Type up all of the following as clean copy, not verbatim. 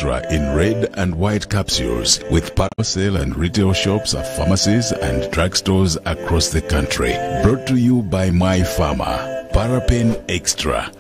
Extra in red and white capsules with parcel and retail shops at pharmacies and drugstores across the country. Brought to you by My Pharma. Parapen Extra.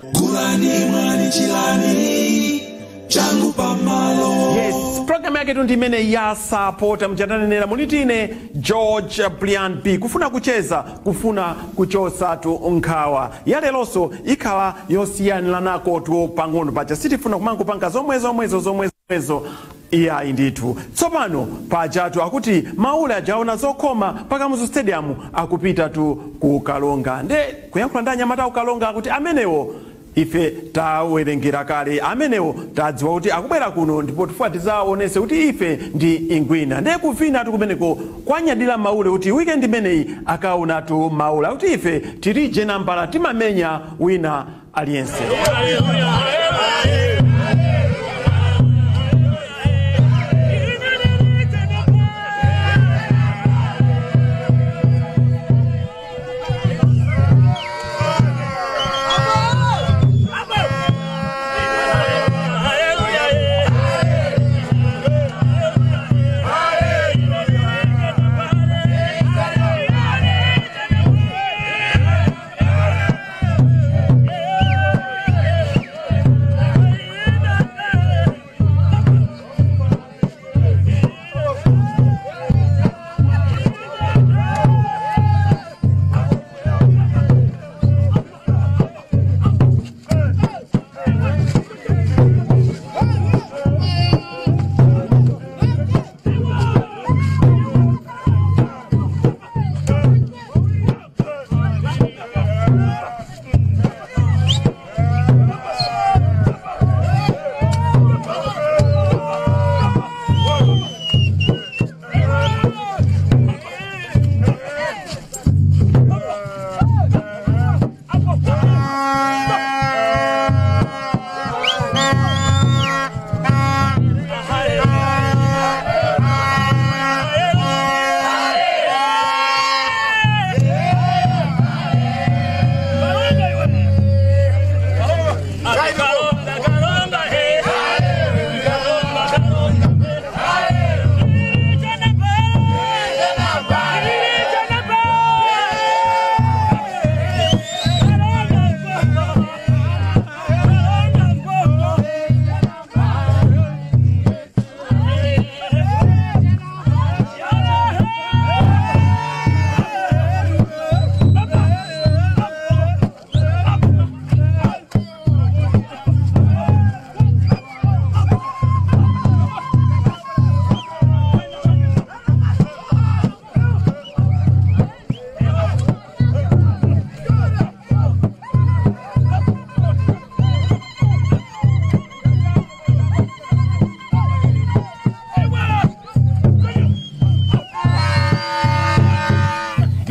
Yes, program yake tuntimene ya Sapota mchatanenera munitine George Brian B. Kufuna kucheza, kufuna kuchosa tu nkhawa. Yale loso ikawa yosiyanirako tu pang'ono pacha. Sitifuna kumangu panga zomwezo. Iya inditu. Tsopano pajatu akuti maula ajaona zokoma paka muzu stadium akupita tu kukalonga. Nde kuyankhula ndanya mata ukalonga akuti amenewo ife tawerengera kale amenewo tadziwa kuti akubwera kuno ndipo tifuatiza onese kuti ife ndi ingwina. Nde kuvina tukumeneko kwanyadira maule kuti weekend imeneyi akaona tu maula kuti ife tirije nambala timamenya wina aliyense.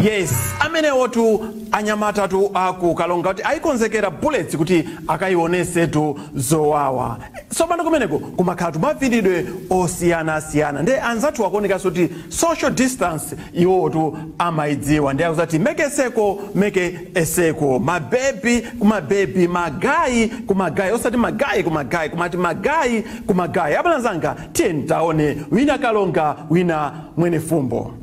Yes, amenewo tu anyamata tu akukalonga kuti aikonzekera bullets kuti akaionese tu zowawa. Tsopano kumeneko kumakhala maviridwe osiyana. Nde anzathu akuoneka kuti social distance iwo tu amaidziwa. Nde akuzati make eseko. Mabebi, magayi kumagayi. Osati magayi kumati magayi kumagayi. Abanazanga tieni taone wina kalonga wina mwene fumbo.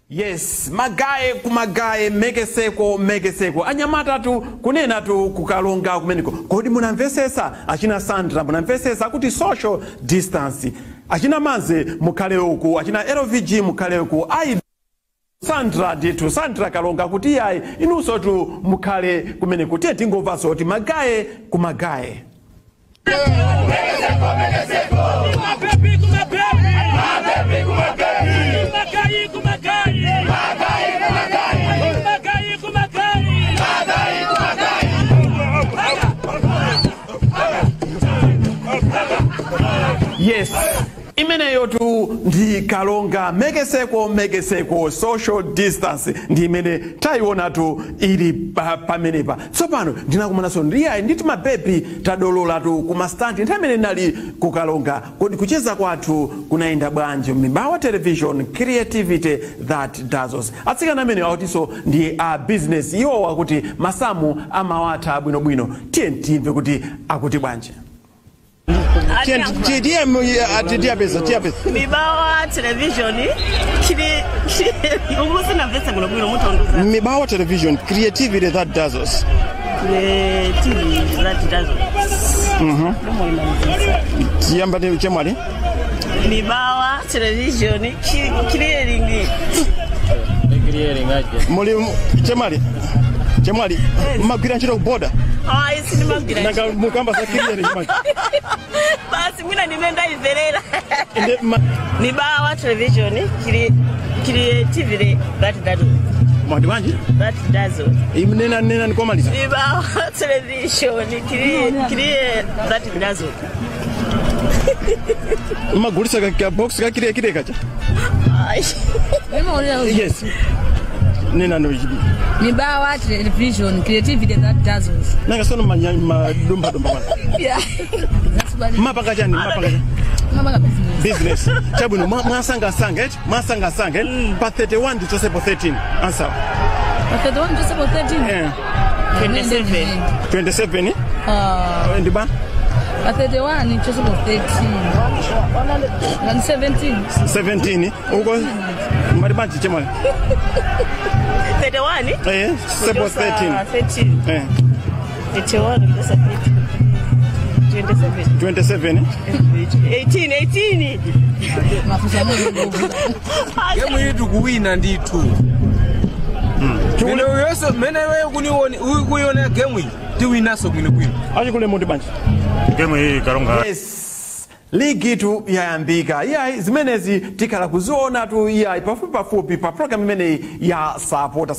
Yes, magaye kumagaye make seko. Anyamata tu kunena tu kukalonga kumeniko. Kodi munamvesesa achina Sandra munamvesesa kuti social distance. Achina Manze mukhale uku, achina LVG mukhale uku. Sandra nditu Sandra Kalonga kuti yayi inunso tu mukhale kumene kuti tingomva zoti magaye kumagaye. Yes. Imeneyo tu ndi Kalonga megeseko social distance ndi imene taiona tu ili pamenepa. Tsopano ndinakumanaso ndiye nditi mabebi tadolola tu kumastandi ntamene nali ku Kalonga kodi kucheza kwathu kunaenda bwanji Mibawa television creativity that does us. Atsikana amene autiso ndi a business iwo wakuti masamu amawatha bwinobwino timve kuti akuti bwanji. Mibawa television Mibawa television creativity that does us. Creativity that does us. Mibawa television clearing Chemali magwira ntchito kuboda. Isi ni magwira. Nanga mukamba sakirire chimali. Basi mwina nimenda iverera. Mibawa television creativity that does. Mwandi wanji? That does. Nena nikomaliza. Mibawa television create that does. Magulisa ka box ka kire kacha. Yes. Nena no jibi. Mibawa television creativity that does us. Nanga sono madumba. Yeah. That's what. Mapaka jani. Business. Chabuno masanga sanga pa 31 to 13. Answer. Pa 31 to 13. Yeah. 27. Ndiba. Pa 31 to 13. And 17. Ugo maribanti chemali. 31? Eh, 13. 81 27. 18. Yemu yitu kuwina nditu. Mene wewe kuniona game hii tiwinaso kwino. Aje kule Monte Banchi. Game hii Kalonga. Yes. Ligi tu yayambika. Zimenezi tikala kuziona tu pafupi pa program imene ya Sapota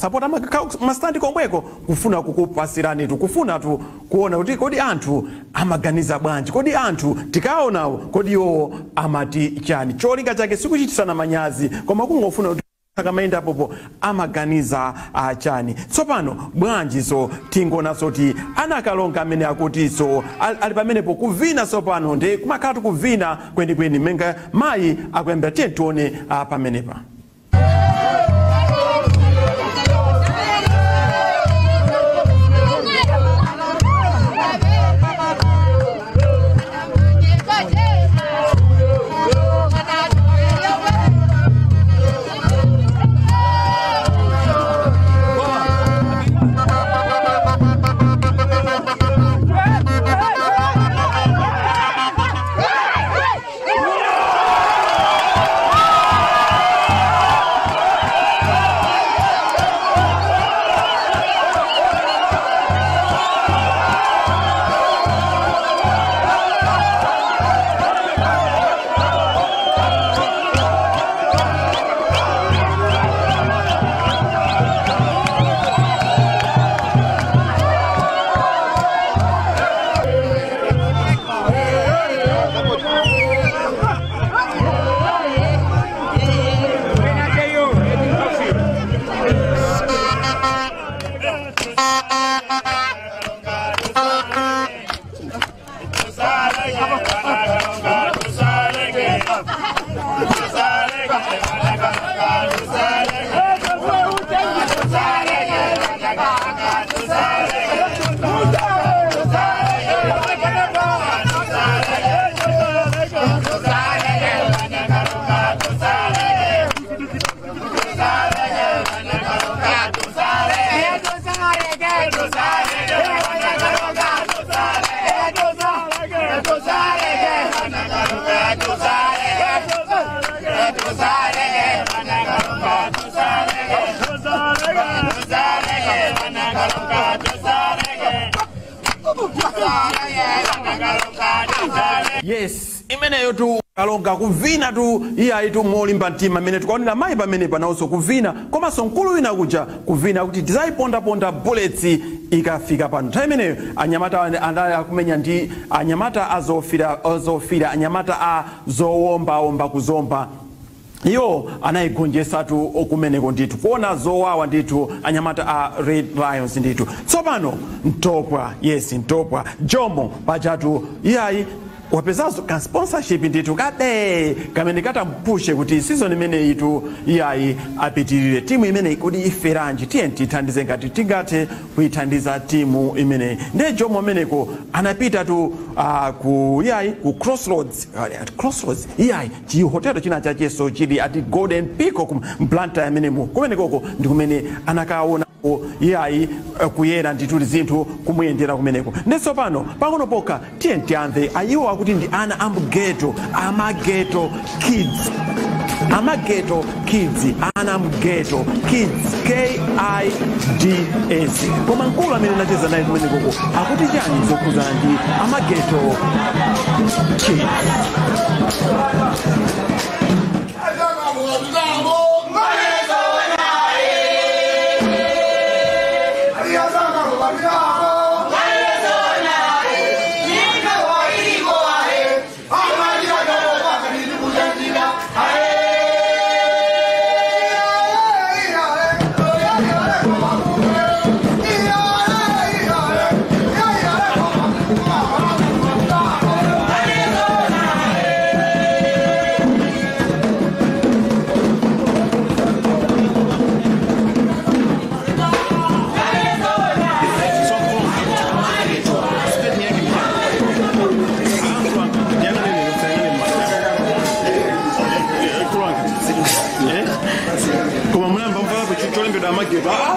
mastandi komweko kufuna kukupasirani tu kufuna tu kuona kuti kodi anthu amaganiza bwanji kodi anthu tikaonawo kodi yo amati chani cholinga chake sikuchitisana manyazi koma kungofuna kuti akamaenda popo amaganiza chani. Tsopano bwanji so tingona soti ana Kalonga amene akuti so ali pamenepo kuvina tsopano ndi kumakhala kuvina kwenikweni menga mayi akuyamba tione pamenepa. Yes, imeneyo tu kalonga kuvina tu iya itu molimba mtima mene tukaonera mai pamene panawonso kuvina komanso mkulu wina kuja kuvina kuti tizaiponda bullets ikafika pano nthawi imeneyo anyamata andali akumenya ndi anyamata azofira anyamata a zowomba kuzomba iyo anayigonjesa tu okumeneko ndithu kuona zowawa ndithu anyamata a Red Lions ndithu tsopano mtopwa yes mtopwa Jomo pachatu iyayi wapezazo ka sponsorship ndithu kade kamene katampushe kuti season imene itu iyayi apitirire timu imene kodi iferanji tithandize ngati tingathe kuithandiza timu imene ndiye Jomo ameneko anapita tu ku iyayi ku Crossroads iyayi chi hotel china chacheso chili ati Golden Peacock mplanta amenemo kumenekoko ndi kumene anakaona iyayi kuyera ndithu zinthu kumuyendera kumeneko ndetsopano pang'ono pokha tiyamve ayiwo akuti ndi ana amgeto amageto kids ana mgeto kids KIDS koma mkulu amene nacheza naye kumenekoko akuti chani zokhuzana ndi amageto kids.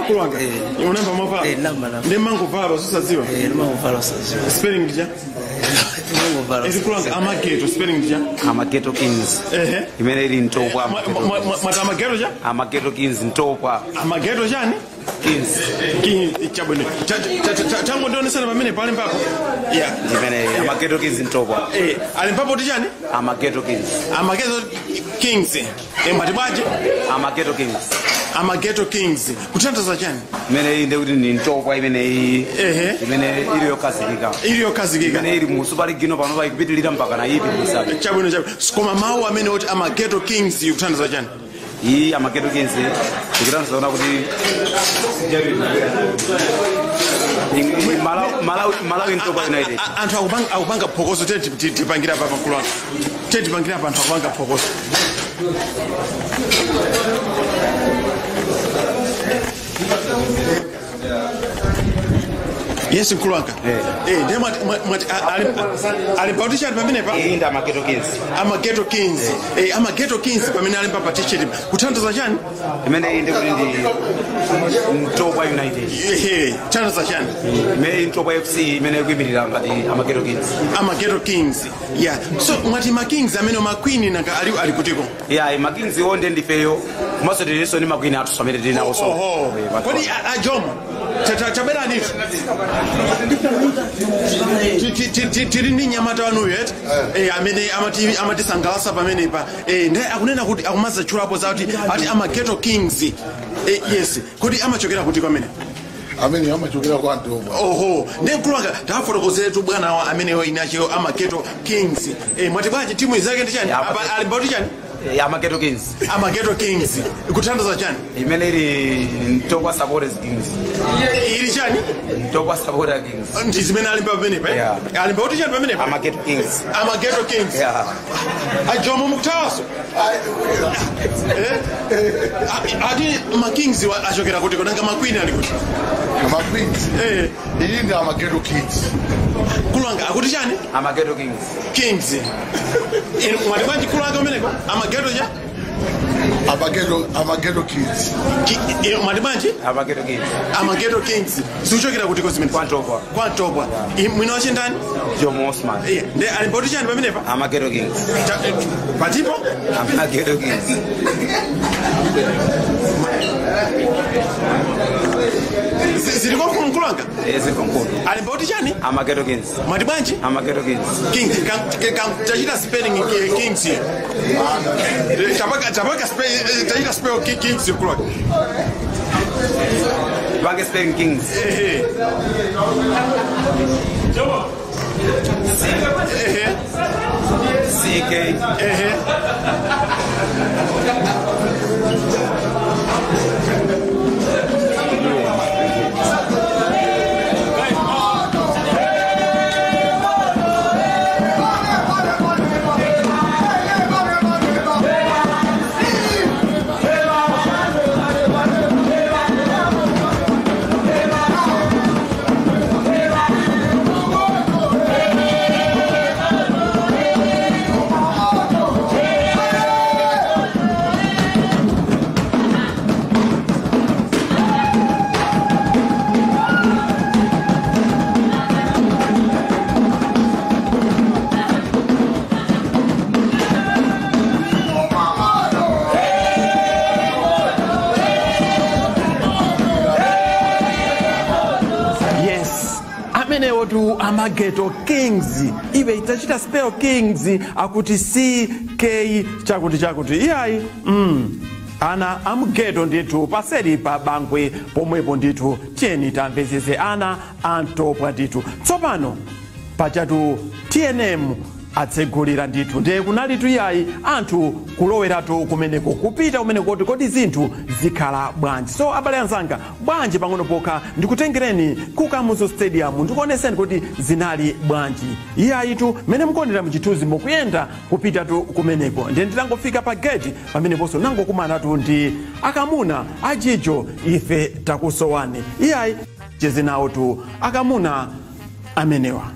Kulanga unamba mava ndi mango vala susaziwa mango vala susaziwa spelling ndija mango vala kulanga amageto spelling ndija amageto kings imene ili ntopwa mata amageto ja amageto kings ntopwa amageto jani kings chabone tango ndionesana pamene pale mpapo yeah imene amageto kings ntopwa ali mpapo tijani amageto kings matibwaje amageto kings kutandaza chani imene inde kuti ni ntopwa imene iliyo kazikika imene ili mu Super League pano pa ikupitilira mpaka na ipi musabe chabwino koma mawu amene oti amageto kings kutandaza chani iyi amageto kings ikutandaza ona kuti Malawi ntopwa United anthu akupanga phokoso tipangira pa makulu tipangira pa anthu akupanga phokoso. Yes, Kulanga. Alipautisha pamene pa. Inda amageto kings. Amageto kings pamene alimpa partition. Kutandaza chani? Imene inde kuti ndi Ntopwa United. Tandaza chani? Imene Ntopwa FC imene kuimirira ngati Amageto Kings. Yeah. So mwati ma Kings amene ma Queen nanga ali kutiko. Yeah, ma Kings onde ndifeyo. Kumaso ndileso ni ma Queen atu samene ndina also. Kodi Jomo chabera ni tiri ni nyamata wanu yet amene amati sangalasa pamene pa ndiye akunena kuti akumaza chulapo za ati amageto kings yes kodi amachokera kuti kwamene amene amachokera kwa Ntopwa ndiye Kulanga tafotokozere tu bwana wa amene inacho amageto kings mwati bwaje timu izake ndi chani ali mbauti chani amageto kings kutandaza chani imene ili Ntopwa Sapota kings ili chani Ntopwa Sapota kings ndizimene alimba pamene pa alimba kuti chani pamene pa amageto kings Jomo mukutawaso ati ma kings achokera kuti konanga ma queen ali kuti ma queens iyi ndi amageto kids Kulanga akuti chani amageto kings mwati bwanji Kulanga umeneko amageto ja amageto kids mwati bwanji amageto kings siuchokera kuti kozimene kwa Ntopwa mwina wache ndani Jomo Osman ndiye alimbauti chani pamene pa amageto kings patipo amageto kings Ziliko kumkulanga? Zikonkono. Ali mboti chani? Amageto Kings. Mati banji? Amageto Kings. Kings. Tachita spelling Kings here. Tachita spell Kings kulanga. Bange spelling Kings. CK. To Amageto Kings ibe itachita spell Kings akuti CK chakuti iyai ana amugeto ndithu paseri pa bangwe pomwepo ndithu cheni tamvesese ana antopwa ndithu tsopano pachatu TNM atsegulira ndithu ndiye kunalitu iyayi anthu kuloweratu kumeneko kupita kumeneko kodi zinthu zikhala bwanji. So abale anzanga bwanji pang'ono pokha ndikutengereni ku Kamuzu Stadium ndikuoneseni kuti zinali bwanji iyayitu mene mkuonera mchithunzi mukuyenda kupitatu kumeneko ndiye nditangofika pa gate pameneponso nangokumanatu ndi akamuna ajijo ife takusowani iyayi chezinawo tu akamuna amenewa.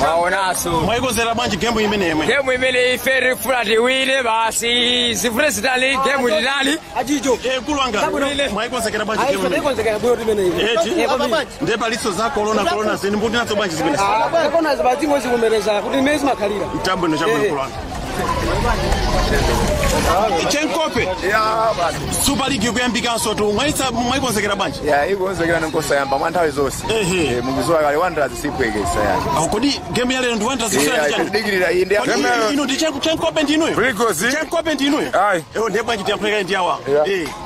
Maonaso. Mwayikozera bwanji game imene yemwe. Game imene ifere fulati wine basi zifune zitali game ndinali ajijo. Kulwanga. Mwayikozera bwanji game. Mwayikozera bwanji imene ivi. Ndiye paliso za corona zini mbuti nazo bwanji zimene. Corona zabati ngozi kumereza kuti mezi makhalira. Mtambo ndo chambo kulwanga. Chenkope. Super League kuyambika nsoto mwayikonzekera bwanji. Ikonzekera nonkosa yamba mwanthawe zonse. Mukuzowa kale Wanderers sipwekesa yani. Kodi game yale ndi Wanderers zisana chani? Digirira inde. Ino ndi Chenkope ndinuyo. Chenkope ndinuyo. Ndiye bwanji tiyampeka ndi awa.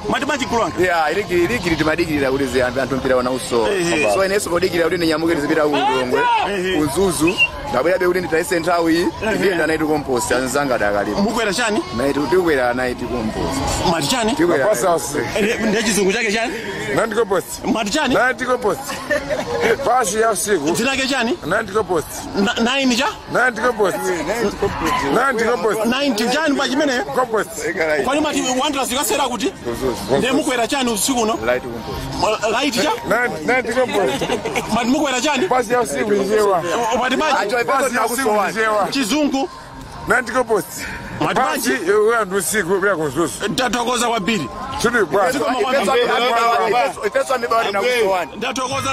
Mati bwanji kulwanga. Ligiri timadigirira kuti zi anthu mpira wana uso. So ineso kodigirira kuti nyamukire zipita ulongwe. Uzuzu. Ndabwera kuti nditaise nthawi ndiyenda naiti compost anzanga dakali. Mukwera chani? Naiti tikwera naiti compost. Mati chani? Ndiye chizungu chake chani? Naiti compost. Mati chani? Naiti compost. Pasi ya usiku. Zinake chani? Naiti compost. 9 cha? Naiti compost. Naiti compost. 90 chani bwanji mene? Compost. Kwani mati Wanderers ikasera kuti? Ndiye mukwera chani usiku no? Light compost. Light cha? Naiti compost. Mati mukwera chani? Pasi ya usiku njewa. Mati bwanji? Chizungu Naiti compost. Mati Wandu usiku bila kuzuzu. Ndatokoza kwambiri. Chudi kwa. Ifeso Mibawa na kusowani. Ndatokoza.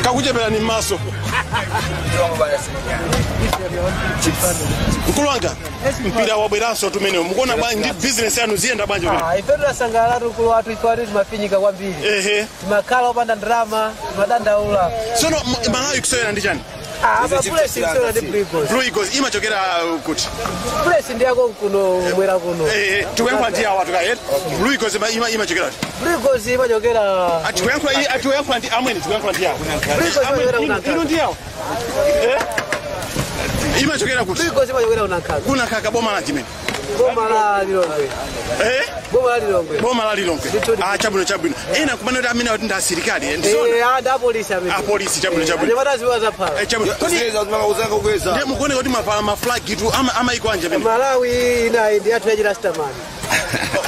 Kakuchepera ni maso. Kulwanga mpira wabweranso tumene mukuona bwanji business yanu ziyenda bwanji kuti ife tunasangala tukulu watu ikwati timafinyika kwambiri timakhala opanda drama timadandaula sono Malawi kusewera ndi chani apa place kusewera ndi Blue Eagles imachokera kuti place ndi yako kuno mwera kuno tuyankha ndi awa tukayet Blue Eagles imachokera Blue Eagles imachokera atuyankha ndi amweni tuyankha ndi awa Blue Eagles imachokera ndi awa imachokera kuti Blue Eagles imachokera unankhaga kuna kaka boma la chimene boma la Lilongwe boma la Lilongwe chabwino ena kumana kuti amene kuti ndi asilikali da polisi amene polisi chabwino ndipata ziwa zaphala ndiye mukuoneka kuti maflag itu amaiko anje Malawi inayi ndi athu yachirastamani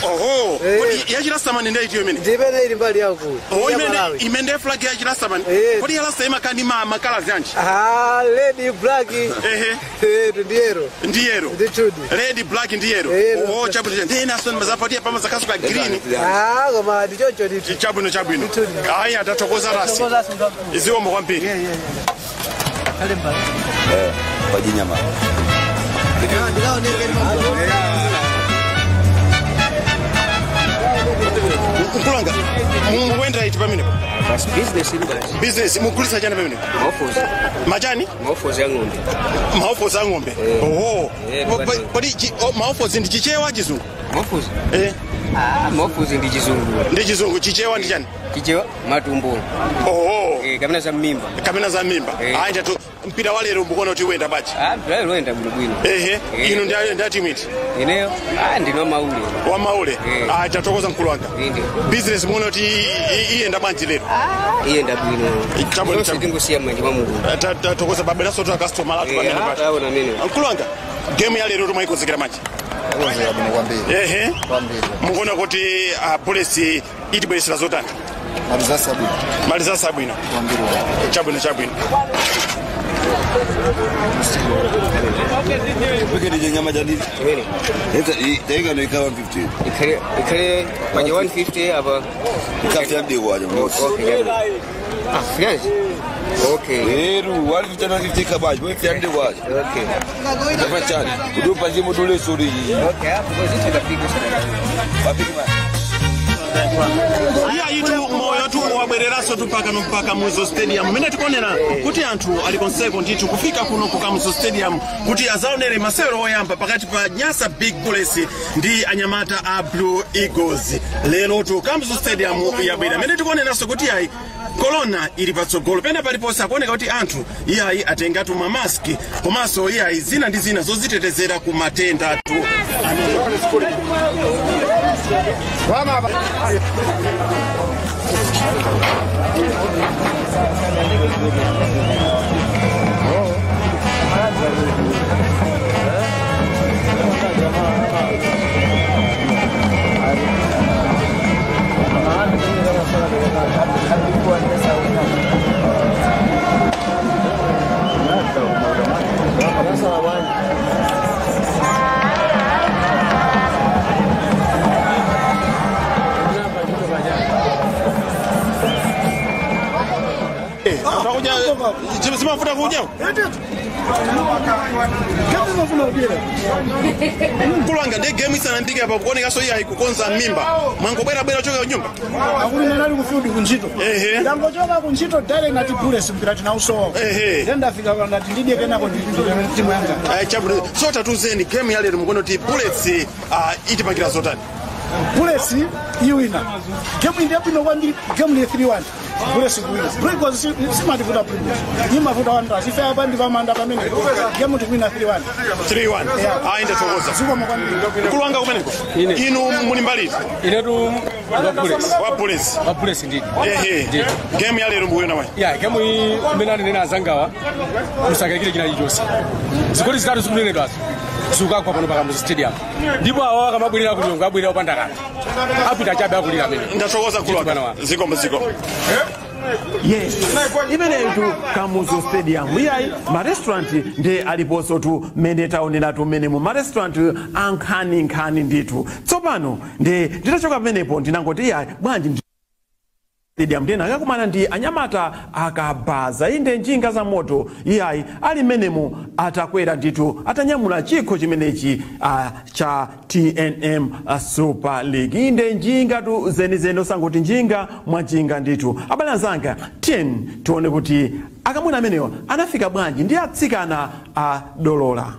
Oho. Kodi ya chilasamani ndiye itiyo imene? Ndimene ili mbali yako. Oh, imene flag ya chilasamani. Kodi yalasa imakani makala zanji? Red, black. Ndiero. Ndiero. Nditudi. Red, black, ndiero. Oh, chabwino. Ndena son mazapatia pama zakasu ka green. Koma ndichocho ndithu. Chabwino. Aya atatokoza rasi. Iziwo mwampiri. Kale mbali. Kwa jinyama. Mkulanga, mwenda iti pamene? Business, mkulisa jana pamene? Maofozi. Majani? Maofozi ya ng'ombe. Maofozi ya ng'ombe? Oho. Kodi maofozi ndi chichewa chizungu? Maofozi? Maofozi ndi chizungu. Ndi chizungu, chichewa ndi chani? Chichewa matumbo. Oho. Kamena za mimba. Kamena za mimba. Anja tu mpira wa Lero mbukona kuti uenda bachi. Mpira wa Lero uenda bwino. Inu ndi timiti. Ineyo ndino maule. Wa maule. Anja tokoza mkulu wanga. Business muone kuti ienda banji lero. Ienda bwino. Chabwino tingosia manje mwa Mungu. Tokoza babela soto a customer latu pamene bachi. Taona mimi. Mkulu wanga. Game ya Lero tumaikonzekera manje. Mukona kuti police itibweresera zotani. Maliza sabwino. Chabwino. Wiki ni nyama jadi. Tega no ikawa 150. Ikale kwa 150 hapa. Ikafia ndio waje mmoja. Yes. Okay. Lero 150 kabaji, wewe fiande waje. Okay. Tafachani. Kudupa jimu dole sori. Okay, hapo kwa tutapiga sana. Wapi kama? Iya itu moyo tu wabwereraso mpaka muzo stadium. Mene tikonera kuti anthu ali konseko ndithu kufika kuno ku Muzo stadium kuti azaonere masewero oyamba pakati pa Nyasa Big Bullets ndi anyamata a Blue Eagles. Lero tu Muzo stadium yabwera. Mene tikoneranso kuti ayi Corona ili patsogolo pena paliposa kuoneka kuti anthu iyayi atengatu mamaski komanso iyayi zina ndi zina zozitetezera ku matenda atu. Simafuta kuja. Kulanga de game sana ndiga hapa kuoneka so iya ikukonza mimba. Mwangobera bera choka nyumba. Akuli nali kufiudi kunchito. Ndango choka kunchito dale ngati Bullets mpira tinauso. Nenda fika kwa ngati ndidye kena kwa timu yanga. Chabule so tatuzeni game ya Lero mukono ti Bullets itipangira zotani. Bullets iwina. Game ndi apino kwandi game ni 3-1. Bullets kuwina. Because simati kuda Bullets. Nyima futa wanda sifa hapa ndi vamanda pamene. Game tuwina 3-1. 3-1. Aenda tokoza. Siko mkwandi. Kulanga kumeneko. Inu muli mbali. Inetu wa Bullets ndi. Game ya Lero mbuyo nawe. Yeah, game hii menani nena azangawa. Kusaka kile kinachijose. Zikoli zitatu zikunenedwa. Suka kwa pano pa Muzo stadium. Ndipo awa kama bwira kunyonga bwira opanda kana. Apita chabe akulira mene. Ndachokoza kulwa. Ziko. Yes. Imene tu Muzo stadium. Iyayi ma restaurant ndi aliponso tu mene taonera tu mene mu restaurant ankhani nditu. Tsopano nditachoka menepo ndinangoti iyayi bwanji stadium ndena akakumana ndi anyamata akabaza inde njinga za moto iyayi ali menemu atakwera nditu atanyamula chikho chimenechi cha TNM Super League inde njinga tu zenizeno sangoti njinga mwajinga nditu abale zanga 10 tuone kuti akamwina amenewa anafika bwanji ndi atsikana a Dolola.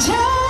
Dear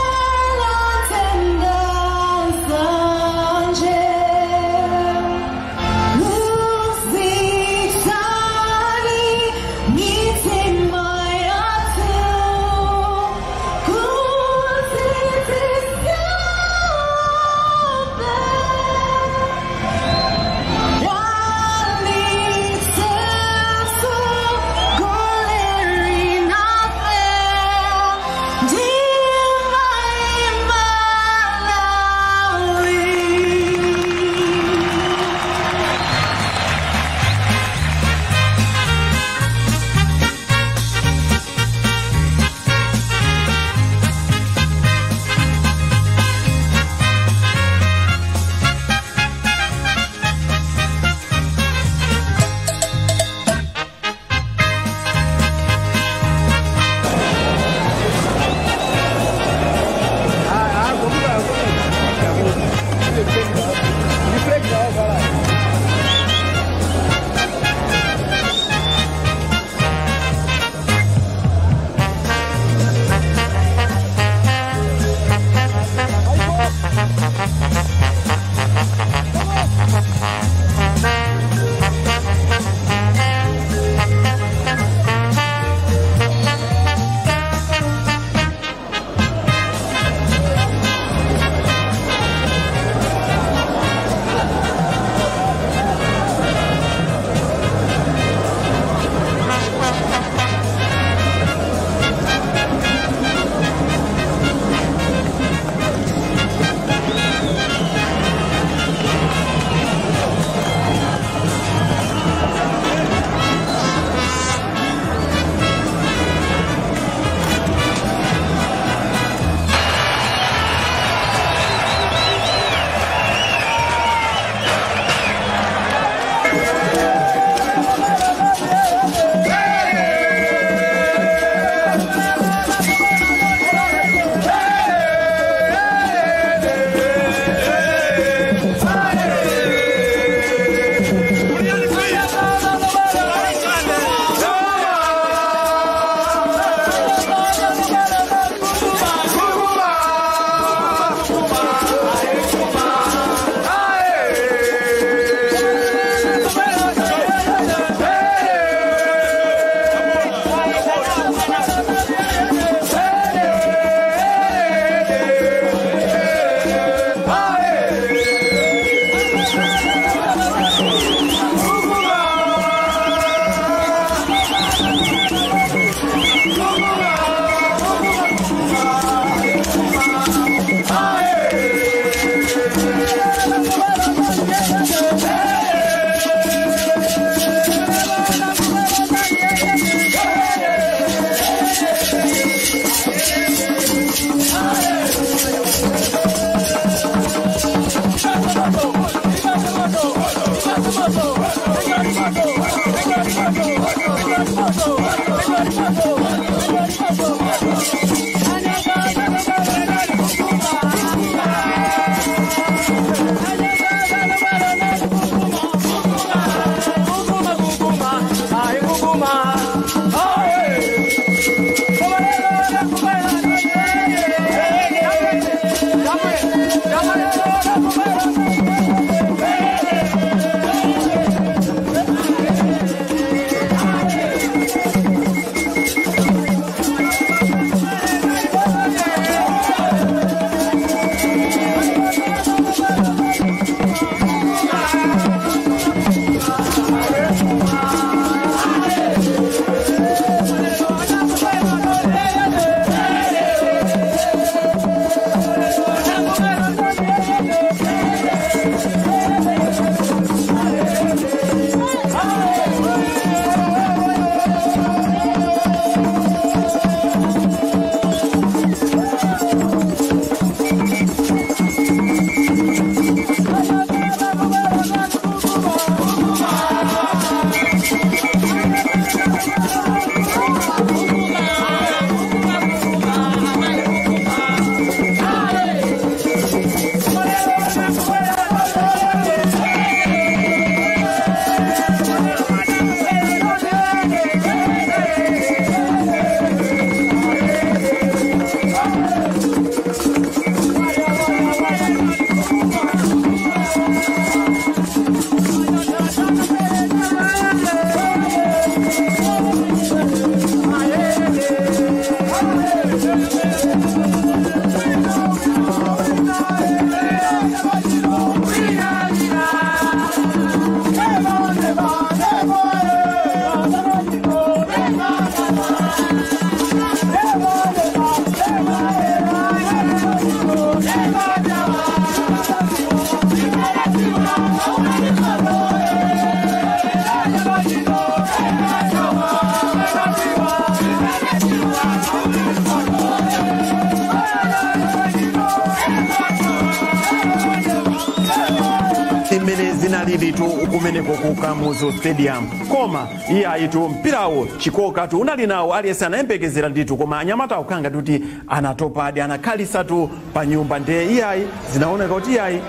Litu ukumeneko ku Kamuzu Stadium koma iya itu mpirawo chikoka tu unali nawo aliyese anayembekezera nditu koma anyamata ukanga tuti anatopadi anakalisatu pa nyumba nde iyayi zinaoneka kuti iyayi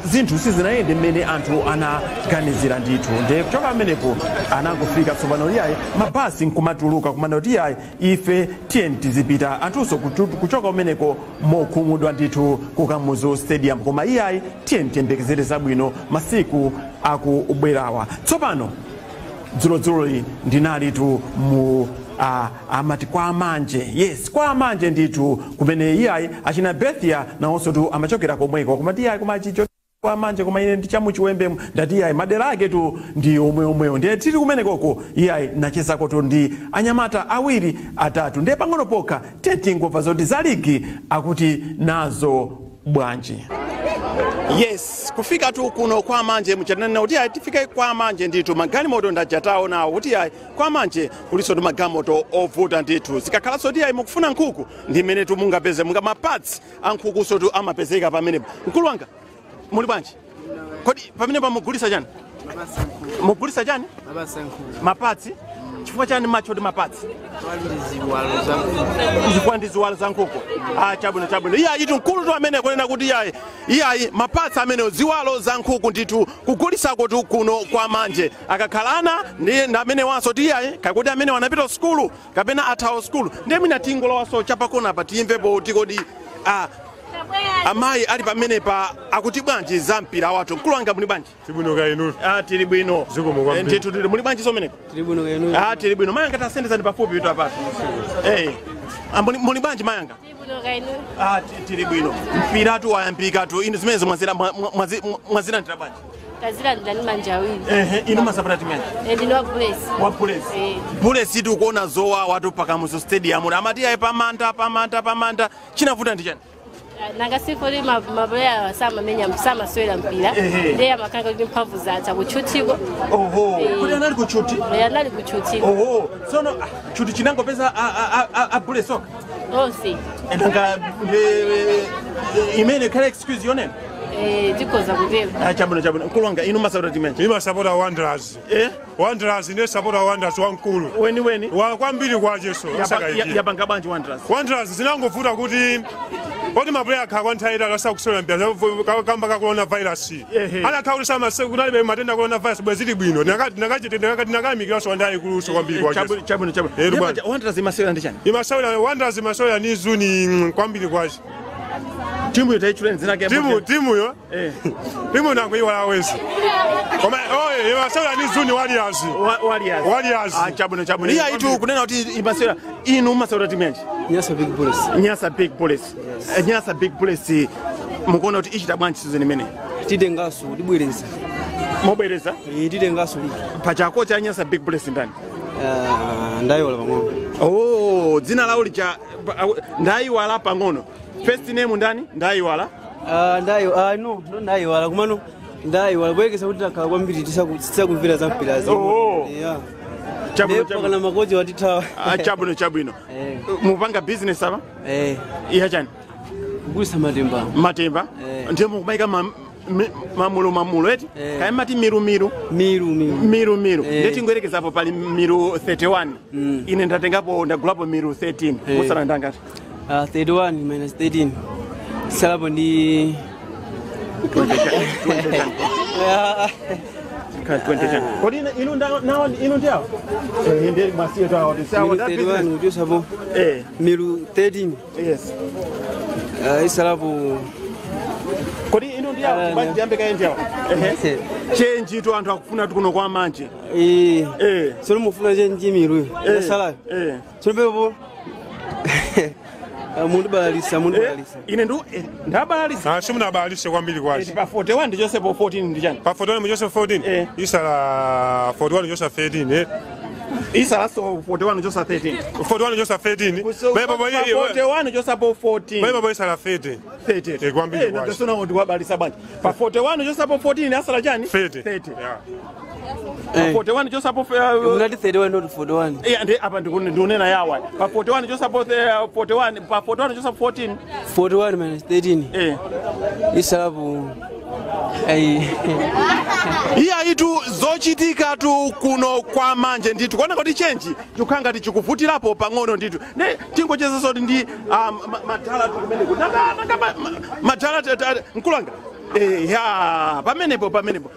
zinthu sizinayende mmene anthu anaganizira nditu nde kuchoka amenepo anangofika tsopano iyayi mabasi nkumatuluka kumana kuti iyayi ife tiyeni tizipita anthunso kuchoka umeneko mokhumudwa nditu ku Kamuzu Stadium koma iyayi tiyeni tiyembekezere zabwino masiku akubwerawa tsopano dzulodzulo ndinali tu mu amati kwa manje yes kwa manje nditu kumene iyayi achina Bethia nawonso tu amachokera komweko koma iyayi koma chicho kwa manje koma ine ndichamuchiwembe ndati iyayi madera ake tu ndi omweomweyo ndiye tili kumenekoko iyayi nachezako tu ndi anyamata awiri atatu ndiye pang'ono pokha tingomva zoti za ligi akuti nazo bwanji. Yes, kufika tu kuno kwa manje mchanana kuti tifike kwa manje nditu magalimoto ndajatawo nawo kuti kwa manje kuliso tu magalimoto ovuta nditu zikakhala soti mukufuna nkhuku ndi mmene tu mungapeze munga mapatsi ankhuku so tu amapezeka pamenepo. Mkulu wanga muli bwanji? Kodi pamenepo mugulisa chani? Mugulisa chani? Mapatsi. Chifukwa chani macho ti mapatsi? Ndi ziwalo za nkhuku. Chabwino. Iya itu mkulu tu amene kunena kuti iyayi mapatsi amene ziwalo za nkhuku nditu kugulisako tu kuno kwa manje akakhalana ndi amene wanso ti iyayi kakuti amene wanapita skulu kapena athawo skulu ndi mina tingolowaso chapakona pa timvepo tikodi amayi ali pamene pa akuti bwanji za mpira wathu mkulu wanga muli bwanji? Tibwino kainu. Tili bwino. Nditu tili muli bwanji someneko? Tili bwino kainu. Tili bwino. Mayanga tasendeza ndi pafupi vitu apatu. Muli bwanji mayanga? Tili bwino kainu. Tili bwino. Mpira tu wayambika tu inu zimene mwazira ndira bwanji? Kazira ndani manjawili. Inu masapota timene? Ndino Bulesi. Wa Bulesi. Bulesi tu kuona zowa watu pa Kamuzu Stadium. Amati yae pamanda. Chinavuta ndi chani? Nanga sifuri mabulea sama swela mpira ndiye amakanga ndi mphamvu za kuchutiko. Kuti anali kuchuti? Anali kuchutiko. Sono chuti chinangopeza abule soka. Si. Nanga imene kale excuse yonene? Tikoza kutero. Chabwino. Mkulu wanga inu masapota timene? Inu masapota Wanderers. Wanderers ne sapota Wanderers Wamkulu. Weni. Kwambiri kwa Jesu. Yapanga banji Wanderers. Wanderers zinangovuta kuti Odi maplaya kakwantaira kasa kusola mpya kamba ka coronavirus. Ala kaulisa masekunali be matenda coronavirus bwezili bwino. Nakamikira so ndai kuluso kwambiri kwa Jesu. Chabwino. Wanderers imasewera ndi chani? Wanderers imasewera ni zuni kwambiri kwaje. Timu yote ichuleni zinake timu yo timu nango iwala wezi koma imasewera ni zuni Warriors. Chabwino. Iya itu kunena kuti imasewera inu masewera timenji? Nyasa Big Police. Nyasa Big Police mukuona kuti ichita bwanji sizoni imene? Tidengaso libwereza. Mobwereza? Tidengaso. Pachako cha Nyasa Big Police ndani? Ndayiwala pang'ono. Dzina lawo licha ndayiwala pang'ono. First name ndani? Ndayiwala? No ndayiwala kumano ndayiwala bwekesa kuti takhala kwambiri tisakumvira za mpira yeah. Chabwino. Makozi watitawa. Chabwino. Mupanga business apa? Iya chani? Kugulisa matemba. Ndiye mukumaika mamulo eti? Kaya mati miru. Ndeti ngoyerekeza apo pali miru 31. Ine ndatengapo ndagulapo miru 13. Musala ndangati? 31 minus 13. Salapo ndi 20. Kodi inu ndiawo? Ndiye masiyo tawo. Miru 31 miru 13. Yes. Salapo kodi inu ndiawo bajambe kaye ndiawo? Change to anthu akufuna tukuno kwa manje. Sono mufuna change miru. Salapo. Sono bebo Mundu balisa. Ine ndu ndabalisa. Simuna balisa kwambiri kwachi. Pa 41 ndi Joseph 14 ndi chani? Pa 41 ndi Joseph 14. Isala 41 ndi Joseph 13. Isala so 41 Joseph 13. 41 Joseph 13. Baba 41 Joseph 14. Baba isala 30. 30. Kwambiri kwachi. Ndio sona ndi wabalisa banje. Pa 41 Joseph 14 asala chani? 30. 30. 41 Joseph Unati 31 not 41. Ndi apa ndikunena yawa. Pa 41 Joseph 41 pa 41 Joseph 14. 41 minus 13. Isalabu. Iya itu zochitika tu kuno kwa manje nditu kuona kuti change chukanga tichikuvutirapo pang'ono nditu ne tingocheza soti ndi matala tukumene kunanga matala nkulanga ya pamenepo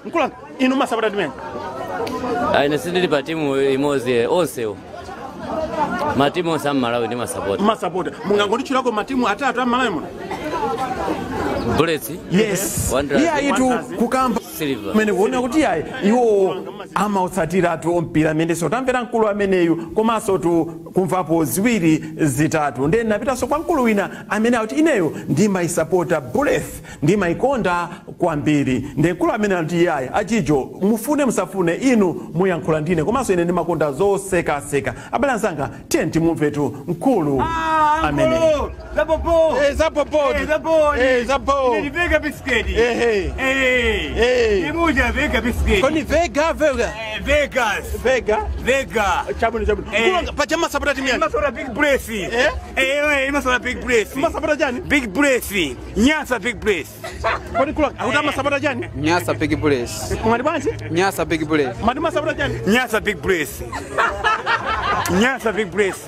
nkulanga inu masapota timene ine sindili pa timu imozi onsewo matimu onse Amalawi ndi masapota mungangondichulako matimu atatu Amalawi muno Bullets. Yes. Yeah, itu kukamba mene kuona kuti yayi iwo amautsatira atu mpira mene sotamvera mkulu ameneyu komanso tu kumvapo ziwiri zitatu ndeni napitanso kwa mkulu wina amene akuti ineyo ndimayisapota Bullets ndimayikonda kwambiri ndi mkulu amene akuti yayi achijo mufune musafune inu muyankhula ndine komanso ine ndimakonda zosekaseka abale anzanga tiye timumvetu mkulu amene Zapopo. Vega biscuit. Nimuja Vega biscuit. Koni Vega. Chabu. Kulanga pajama sapota timia. Masora big brace. Masora big brace. Masapota jani? Big brace. Nyasa big brace. Koni kulanga utama sapota jani? Nyasa big brace. Mwadi banchi? Nyasa big brace. Maduma sapota jani? Nyasa big brace. Nyasa big brace.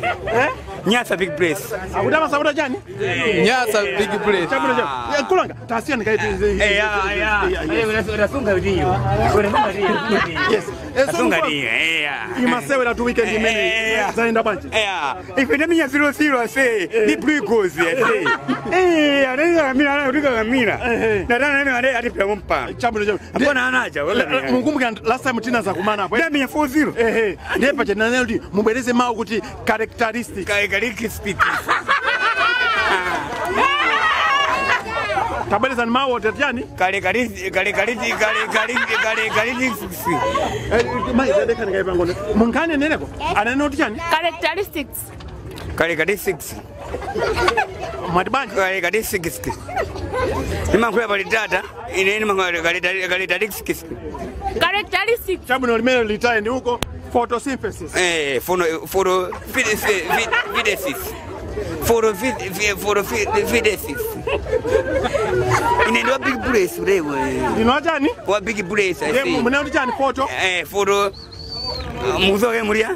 Nyasa big brace. Utama sapota jani? Nyasa big brace. Chabu. Kulanga tasia nikaiti. Unasunga video. Yes. Asunga dia. Imasewe la tu weekend imene. Zaenda banchi. Ifendemia 00 say ni glucose say. Anaweza kamera. Na ati pia mpa. Chabu. Mbona anaja wala. Ngumbuka last time tina za kumana hapo. Ndamia 40. Ndiye pacha naneli mubeleze mao kuti characteristics. Tabeleza ni mao wote jani? Kale. Mai zadeka nikaipa ngone. Munkane neneko? Anene oti jani? Characteristics. Madibanji? Characteristics. Nimakuya bali data, ine nimakuya characteristics. Chabu no limelo litae ni huko photosynthesis. Photosynthesis. Ine ndo big brace urewe. Ino jani? Wa big brace I see. Mune oti jani photo? Photo muzoke mulia?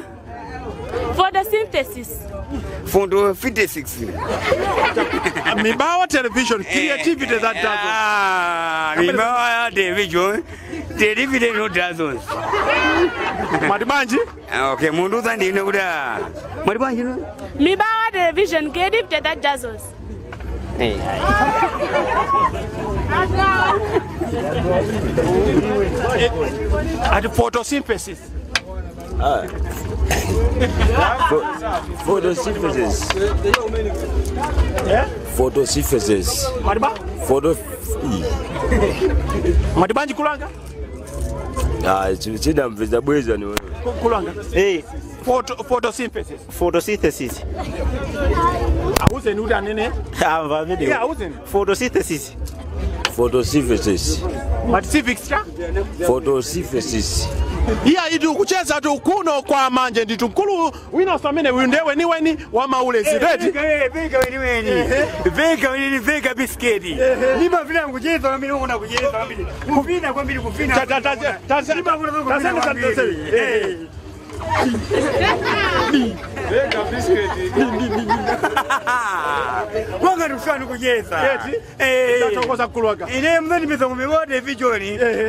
Photosynthesis. Mibawa television creativity that does. Mibawa television television no does. Madibanji? Okay, mundu zandi ine kuda. Madibanji no? Mibawa television creativity that does. At photosynthesis. Photosynthesis. Madibanji kulanga? Chida mveza bweza ni wewe. Kulanga. Photosynthesis. Auze ni uda nene? Ava video. Yeah, auze. Photosynthesis. Photosynthesis. Iya itu kucheza tu kuno kwa manje nditu mkulu wina samene windewe ni weni wa maulezi ready? Vega biscuit. Nima vile kucheza na mimi naona kucheza mimi. Kufina kwa mimi kufina. Vega biscuit. Wanga rusana kucheza. Tatokoza kulwaga. Ine mzani pesa kumewa television.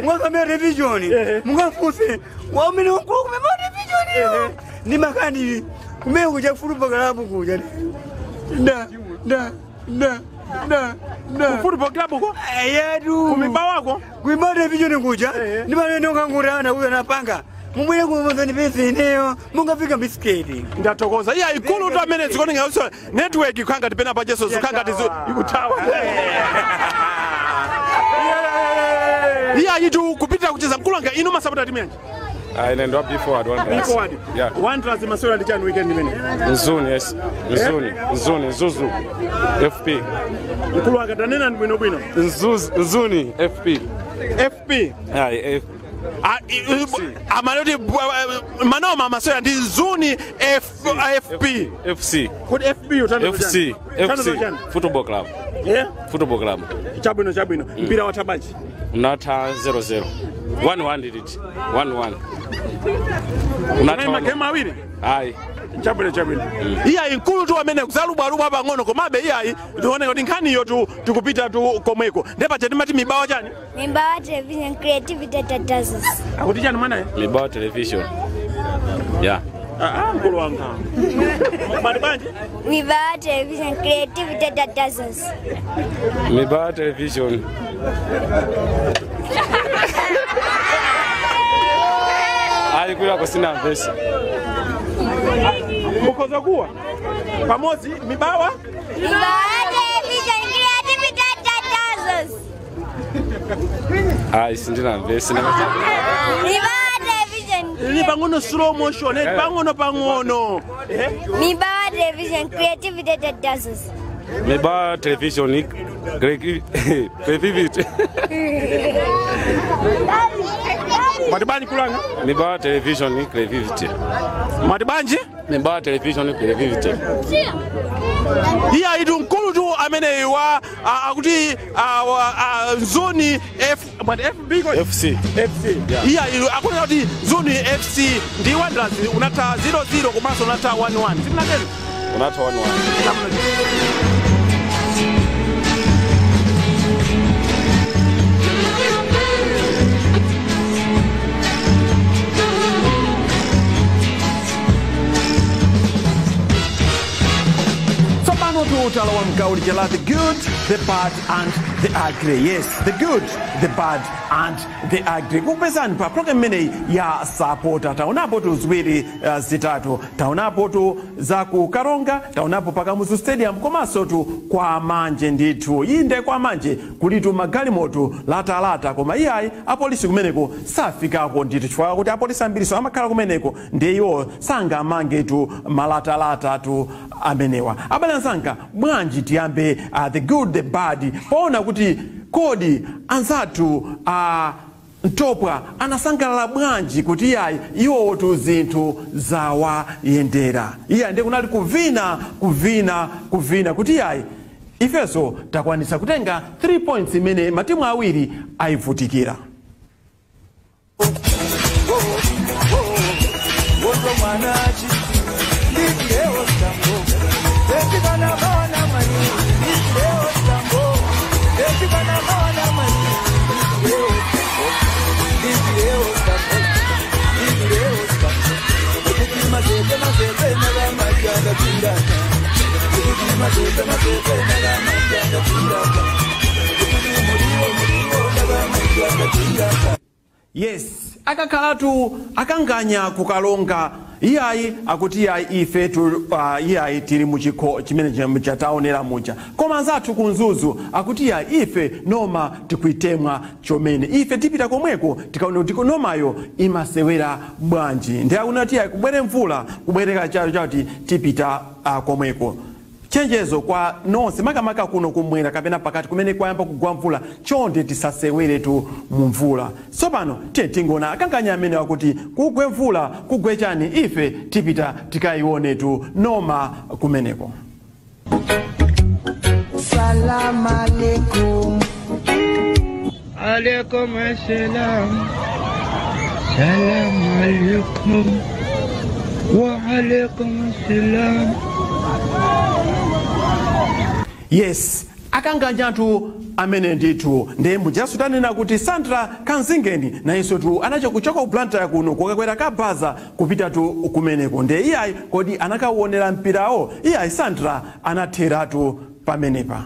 Mwanga mwa television. Mwanga fuse. Wamini ukuru kumewa television. Ni makani kumeo kuja furupa kalabu kuja. Da. Furupa kalabu ko? Yadu. Kumibawa ko? Kumewa television kuja. Ni maneno kangurana huyo anapanga. mubwere kumuzani pese ineyo mungafika bisiketi ndatokoza iya ikulu tu amene zikoninga uso network ikanga tipena pa Jesu zikanga tizo ikutawa iya yitu kupita kucheza mkulanga ino masapota timenje ine ndo before before yeah one trans masola ndichani weekend imene nzuni yes nzuni zuzu FP mkulanga tanena ndibwino bwino nzuni FP yeah amaloti manoma masoya ndi nzuni FP FC kodi FP utanda FC football club yeah football club chabwino mpira wa tabaji unatha 0-0 1-1 did it 1-1 unatha magema awiri ayi chabwino iya inkulu tu amene kuzalubwa pang'ono komabe iyayi tione kuti nkhaniyo tikupita tu komweko ndepa chatimati Mibawa chani Mibawa television creativity dazzles akuti chani mwanaye Mibawa television yeah mkulu wanga bali banje Mibawa television creativity dazzles Mibawa television alikuwa kusina vesi mukoza kuwa pamozi Mibawa television creativity dazzles sindina vesi Mibawa television ni pangono slow motion pangono Mibawa television creativity dazzles Mibawa television creativity Matibanji kulanga Mibawa television creativity Matibanji Mibawa television creativity iya itu nkulu tu amene wa akuti zoni FC iya akuti kuti zoni FC ndi Wanderers unatha 0-0 komanso unatha 1-1 simunatero unatha 1-1 Utalo Wamkulu jala the good, the bad and the ugly. Yes, the good, the bad and the ugly. Kupezani pa program mene ya Sapota taonapo tu ziwiri zitatu. Taonapo tu za ku Karonga, taonapo Pakamuzu Stadium komanso tu kwa manje nditu. Inde kwa manje kulitu magali moto lata koma iyayi apolisi kumeneko safikako nditu chifukwa kuti apolisi ambiriso amakhala kumeneko ndiyo sanga mange tu malata tu amenewa. Abale nsanga bwanji tiyambe the good the bad paona kuti kodi anzatu Ntopwa anasangalala bwanji kuti yayi iwo tu zinthu zawa yendera iya ndi kunali kuvina kuti yayi ifeso takwanisa kutenga 3 points imene matimu awiri aivutikira. Yes, akakhalatu akanganya kukalonga iyayi akuti iyayi ife iyayi tili muchikho chimene chataonera mucha koma anzathu kunzuzu akuti iyayi ife noma tikuitemwa chomene ife tipita komweko tikaona kuti nomayo imasewera bwanji ndi akunati iyayi kubwere mvula kubwereka chati tipita komweko. Chenjezo kwa nonse makamaka kuno kumwera kapena pakati kumene kwayamba kugwa mvula chonde tisasewere tu mumvula. Sopano tingona akanganya amene wakuti kugwe mvula kugwe chani ife tipita tikaione tu noma kumeneko. Salam alaikum. Alaikum assalam. Salam alaikum. Wa alaikum assalam. Yes, akanganya tu amene nditu ndembu jasutanena kuti Sandra Kanzingeni na iso tu anacho kuchoka uplanta ya kuno kukakwera kabaza kupita tu kumeneko nde iyayi kodi anakauonera mpirawo iyayi Sandra anathera tu pamenepa.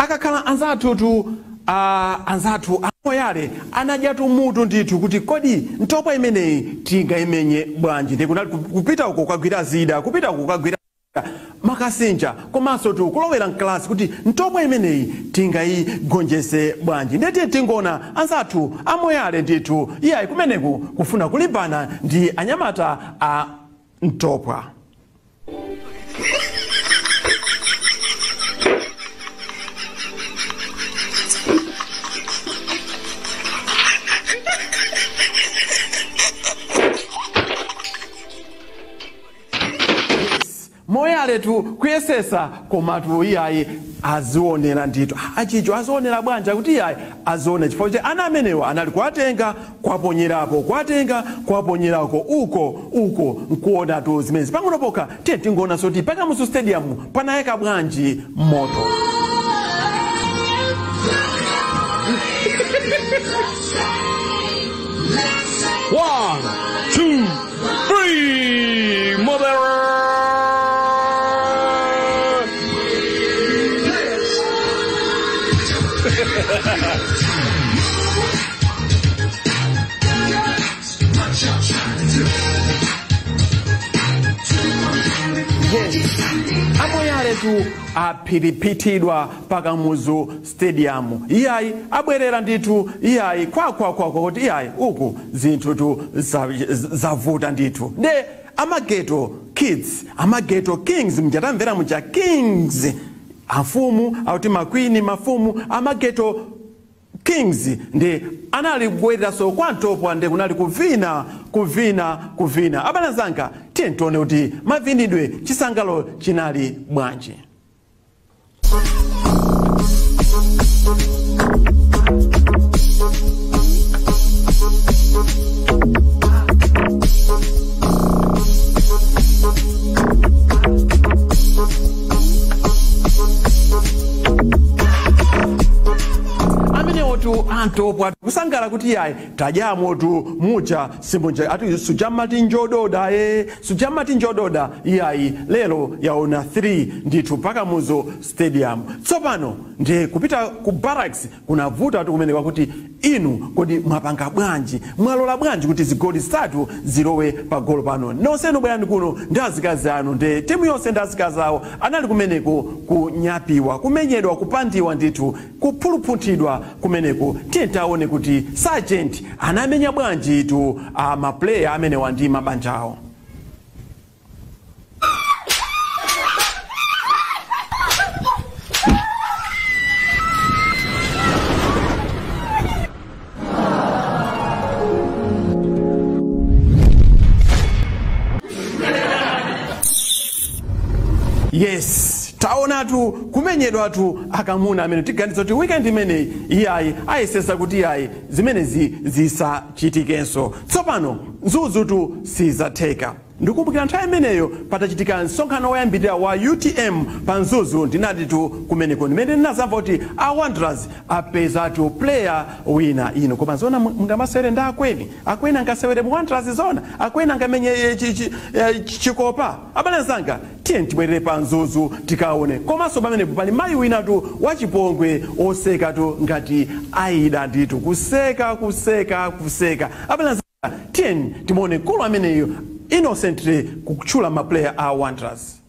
akakhala anzathu amoyale anajatu mutu ndithu kuti kodi ntopa imeneyi tingaimenye bwanji ndi kunali kupita uko kukagwira zida kupita uko kukagwira makasinja komanso kulowera mklasi kuti ntopa imeneyi tingayigonjese bwanji ndeti tingona anzathu amoyale ndithu iyayi kumeneku kufuna kulimbana ndi anyamata a ntopwa. Moyale kuyesesa komatu iyayi azionera ndithu achicho azionera bwanja kuti iyayi azione chifukwa kuti ana amenewa anali kuwatenga kuwaponyerapo uko nkuonatu zimene pang'ono pokha tingoona soti Pakamuzu Stadium panayaka bwanji moto. One, two, three, mother. Amoyale apiripitidwa Pakamuzu Stadium iyayi abwerera ndithu iyayi kwa kuti iyayi uku zinthu zavuta ndithu nde amageto kids amageto kings mjatamvera mucha kings afumu auti makwini mafumu amageto kings ndi anali kubwerera so kwa ntopwa ndi kunali kuvina abanazanga tione kuti mavinidwe chisangalo chinali bwanji. Antopwa kusangala kuti iyayi tajamo mucha simbonja ati sujamati njododa iyayi lero yaona 3 ndithu Pakamuzu Stadium. Tsopano ndi kupita ku barracks kunavuta kumeneka kuti inu kodi mwapanga bwanji mwalola bwanji kuti zigoli zitatu zilowe pa golo pano nonsenu bwerani kuno ndi azikazi anu ndi timu yonse ndi azikazi awo anali kumeneko kunyapiwa kumenyedwa kupandiwa ndithu kuphuluphunthidwa kumeneko tione kuti sergeant anamenya bwanji tu maplayer amene wandi mabanja awo. Yes, taona kumenyedwa akamuna amene tiganiza kuti weekend imene iyayi ayesesa kuti iyayi zimenezi zisachitikenso. Tsopano nzuzu sizatheka ndikumbukira nthawi imeneyo patachitika msonkhano woyambirira wa UTM pa nzuzu ndinati kumeneko ndimene ndinazamva kuti Wanderers apeza player wina ino koma zona mungamasewere ndi akweni angasewere mu Wanderers zona akweni angamenye chikopa abanazanga tibwerere pa nzuzu tikaone komanso pamene pali mayi wina wachipongwe oseka ngati Aida ndithu kuseka abanazanga timone kulu ameneyo innocently kuchula maplayer a Wanderers.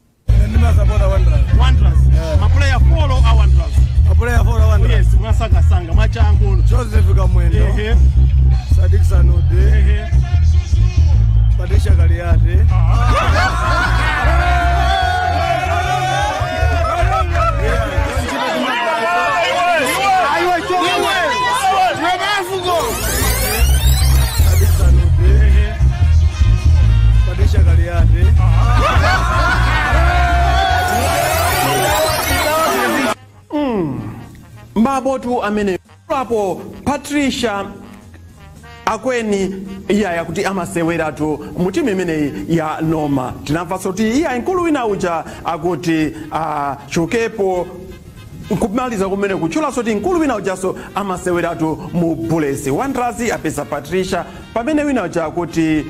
Wanderers. Maplayer follow a Wanderers. Maplayer follow Wanderers. Yes, sanga machangu. Joseph Kamwendo. Sadik Sanude. Padisha Galiate. Mbabotu amene hapo Patricia akweni iya kuti amasewera mutimu imene ya Noma tinamva soti iya nkulu wina uja akuti chokepo kumaliza kumene kuchula soti nkulu wina ujaso amasewera mu Bullets Wanderers apesa Patricia pamene wina uja akuti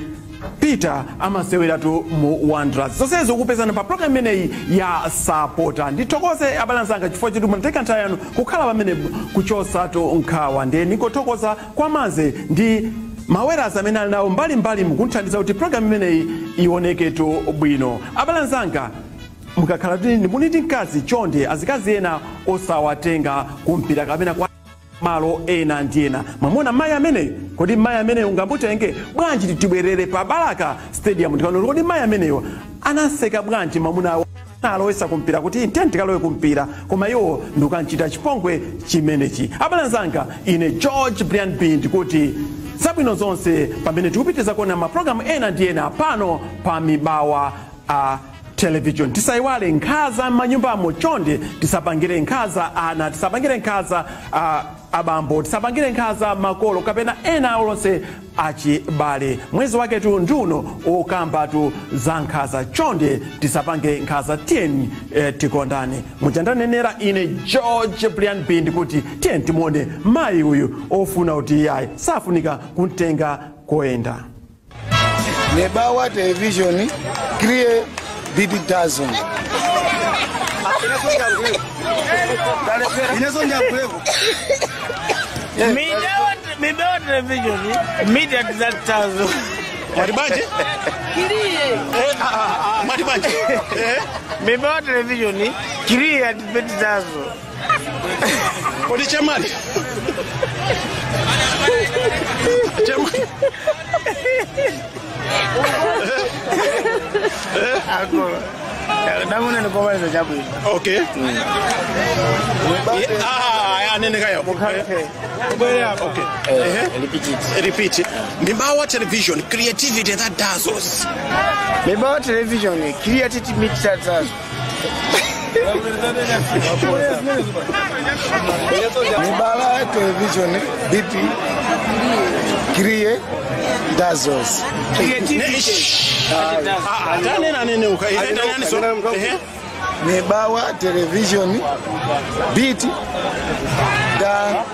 Peter amaseweratu mu Wanderers. Zonsezo kupezana pa program imeneyi ya Sapota. Ndithokoze abalanzanga chifukwa choti munateka nthawi yanu kukhala pamene kuchosatu nkhawa. Ndiye ndikuthokoza kwamaze ndi mawerazi amene ali nawo mbalimbali mukunthandiza kuti program imeneyi ioneketu bwino. Abalanzanga mukakhala muniti mkazi chonde azikazi ena osawatenga kumpira kapena kwa malo ena ndi ena. Mwamona mayi amene kodi mayi amene ungamutenge bwanji titibwerere pa Baraka Stadium ndikano kodi mayi ameneyo anaseka bwanji mwamuna alowesa kumpira kuti intenti kalowe kumpira koma iwo ndukanchita chipongwe chimenechi. Abalanzanga ine George Brian B ndikuti zabwino zonse pamene tikupitiza kuona maprogramu ena ndi ena pano pa Mibawa television. Tisaiwale nkhaza manyumbamo chonde tisapangire nkhaza ana, tisapangire nkhaza abambo, tisapangire nkhaza makolo kapena ena olonse achibale. Mwezi wake tu nduno okamba tu za nkhaza chonde tisapange nkhaza tieni tikondane. Muchandanenera ine George Brian B ndikuti tieni timone mayi uyu ofuna kuti yayi safunika kuntenga koenda. Mibawa television create big dozen. Mibawa television media tazo. Maribaje? Maribaje? Mibawa television create big tazo. Kodi chamali? Chamali. Okay. Nene kayo. Okay. Repeat it. Mibawa television, creativity that does us. Mibawa television, creativity that does. Mibawa television, BP, create dazos. Mibawa television, beat, da.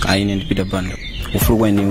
Aine ndipita banda ufulwa ni